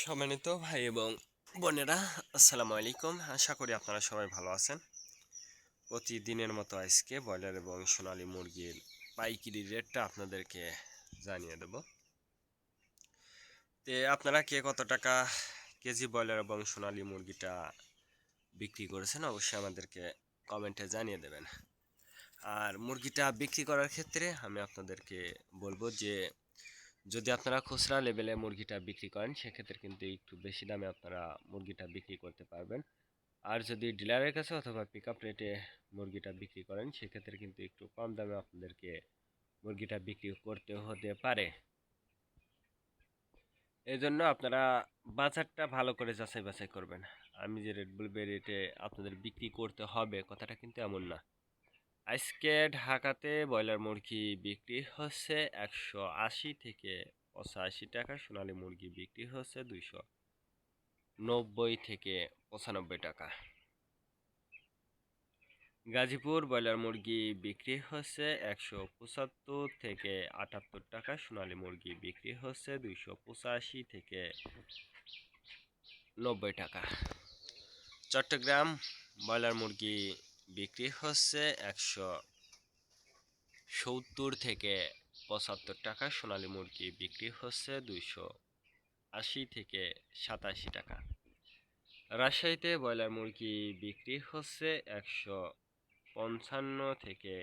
সম্মানিত ভাই এবং বোনেরা, আসসালামু আলাইকুম। আশা করি আপনারা সবাই ভালো আছেন। প্রতিদিনের মতো আজকে ব্রয়লার এবং সোনালী মুরগির পাইকারি রেটটা আপনাদেরকে জানিয়ে দেব। আপনারা কে কত টাকা কেজি ব্রয়লার এবং সোনালী মুরগিটা বিক্রি করেছেন অবশ্যই আমাদেরকে কমেন্টে জানিয়ে দেবেন। আর মুরগিটা বিক্রি করার ক্ষেত্রে আমি আপনাদেরকে বলবো যে যদি আপনারা খুচরা লেভেলে মুরগিটা বিক্রি করেন সেক্ষেত্রে কিন্তু একটু বেশি দামে আপনারা মুরগিটা বিক্রি করতে পারবেন। আর যদি ডিলারের কাছে অথবা পিকআপ রেটে মুরগিটা বিক্রি করেন সেক্ষেত্রে কিন্তু একটু কম দামে আপনাদেরকে মুরগিটা বিক্রি করতে হতে পারে। এই জন্য আপনারা বাজারটা ভালো করে যাচাই বাছাই করবেন। আমি যে রেট বলবো রেটে আপনাদের বিক্রি করতে হবে কথাটা কিন্তু এমন না। আজকে ঢাকাতে ব্রয়লার মুরগি বিক্রি হচ্ছে 180 থেকে 85 টাকা, সোনালী মুরগি বিক্রি হচ্ছে 290 থেকে 95 টাকা। গাজীপুর ব্রয়লার মুরগি বিক্রি হচ্ছে 175 থেকে 78 টাকা, সোনালী মুরগি বিক্রি হচ্ছে 285 থেকে 90 টাকা। চট্টগ্রাম ব্রয়লার মুরগি বিক্রি হচ্ছে 170 থেকে 75 টাকা, সোনালী মুরগি বিক্রি হচ্ছে 280 থেকে 87 টাকা। রাজশাহীতে ব্রয়লার মুরগি বিক্রি হচ্ছে 155 থেকে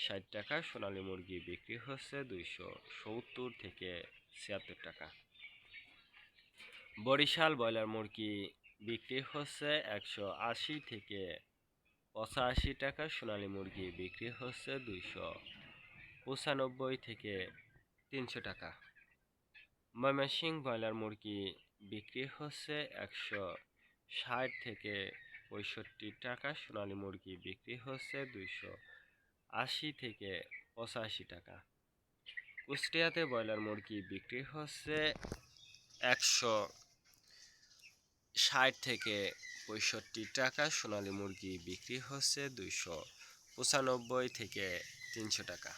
60 টাকা, সোনালী মুরগি বিক্রি হচ্ছে 270 থেকে 76 টাকা। বরিশাল ব্রয়লার মুরগি বিক্রি হচ্ছে 180 থেকে 85 টাকা, সোনালী মুরগি বিক্রি হচ্ছে 295 থেকে 300 টাকা। ময়মনসিংহ ব্রয়লার মুরগি বিক্রি হচ্ছে 160 থেকে 65 টাকা, সোনালী মুরগি বিক্রি হচ্ছে 280 থেকে 85 টাকা। কুষ্টিয়াতে ব্রয়লার মুরগি বিক্রি হচ্ছে 160 থেকে 65 টাকা, সোনালী মুরগি বিক্রি হচ্ছে 295 থেকে 300 টাকা।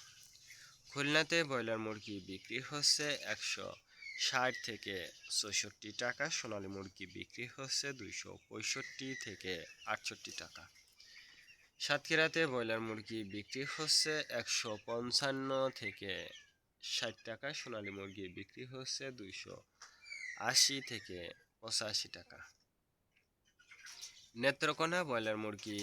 খুলনাতে ব্রয়লার মুরগি বিক্রি হচ্ছে 160 থেকে 64 টাকা, সোনালী মুরগি বিক্রি হচ্ছে 265 থেকে 68 টাকা। সাতক্ষীরাতে ব্রয়লার মুরগি বিক্রি হচ্ছে 155 থেকে 60 টাকা, সোনালী মুরগি বিক্রি হচ্ছে 280 থেকে 85 টাকা। নেত্রকোনা ব্রয়লার মুরগি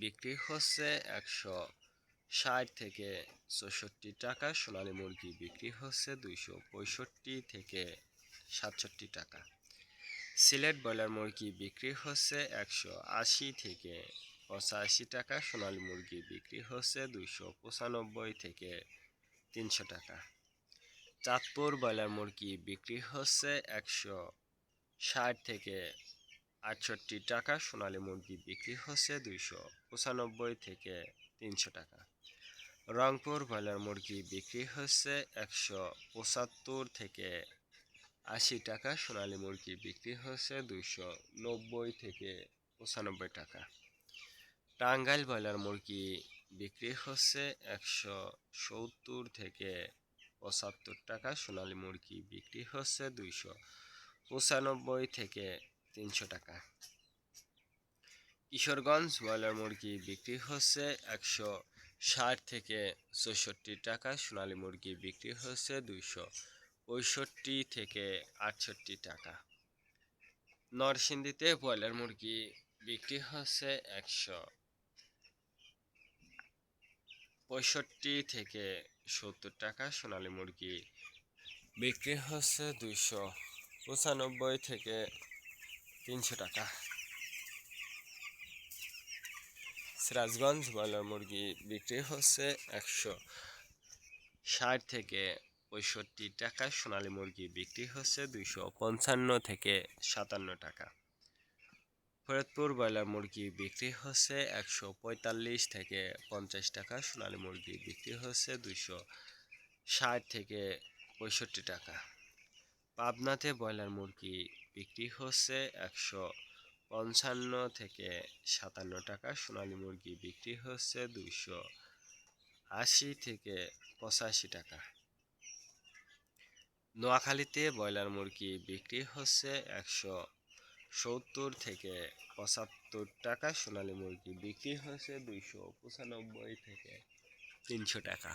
বিক্রি হচ্ছে 160 থেকে 64 টাকা, সোনালী মুরগি বিক্রি হচ্ছে 265 থেকে 67 টাকা। সিলেট ব্রয়লার মুরগি বিক্রি হচ্ছে 180 থেকে 85 টাকা, সোনালী মুরগি বিক্রি হচ্ছে 295 থেকে 300 টাকা। চাঁদপুর ব্রয়লার মুরগি বিক্রি হচ্ছে 160 থেকে 68 টাকা, সোনালী মুরগি বিক্রি হচ্ছে 295 থেকে 300 টাকা। রংপুর ব্রয়লার মুরগি বিক্রি হচ্ছে 175 থেকে 80 টাকা, সোনালী মুরগি বিক্রি হচ্ছে 290 থেকে 95 টাকা। টাঙ্গাইল ব্রয়লার মুরগি বিক্রি হচ্ছে 170 থেকে 75 টাকা, সোনালী মুরগি বিক্রি হচ্ছে 295 থেকে 300 টাকা। কিশোরগঞ্জ ব্রয়লার মুরগি বিক্রি হচ্ছে 160 থেকে 64 টাকা, সোনালী মুরগি বিক্রি হচ্ছে 265 থেকে 68 টাকা। নরসিংদীতে ব্রয়লার মুরগি বিক্রি হচ্ছে 165 থেকে 70 টাকা, সোনালী মুরগি বিক্রি হচ্ছে 295 থেকে 300 টাকা। সিরাজগঞ্জ ব্রয়লার মুরগি বিক্রি হচ্ছে 160 থেকে 65 টাকা, সোনালী মুরগি বিক্রি হচ্ছে 255 থেকে 57 টাকা। ফরিদপুর ব্রয়লার মুরগি বিক্রি হচ্ছে 145 থেকে 50 টাকা, সোনালী মুরগি বিক্রি হচ্ছে 260 থেকে 65 টাকা। পাবনাতে ব্রয়লার মুরগি বিক্রি হচ্ছে 155 থেকে 57 টাকা, সোনালী মুরগি বিক্রি হচ্ছে 280 থেকে 85 টাকা। নোয়াখালীতে ব্রয়লার মুরগি বিক্রি হচ্ছে 170 থেকে 75 টাকা, সোনালী মুরগি বিক্রি হচ্ছে 295 থেকে 300 টাকা।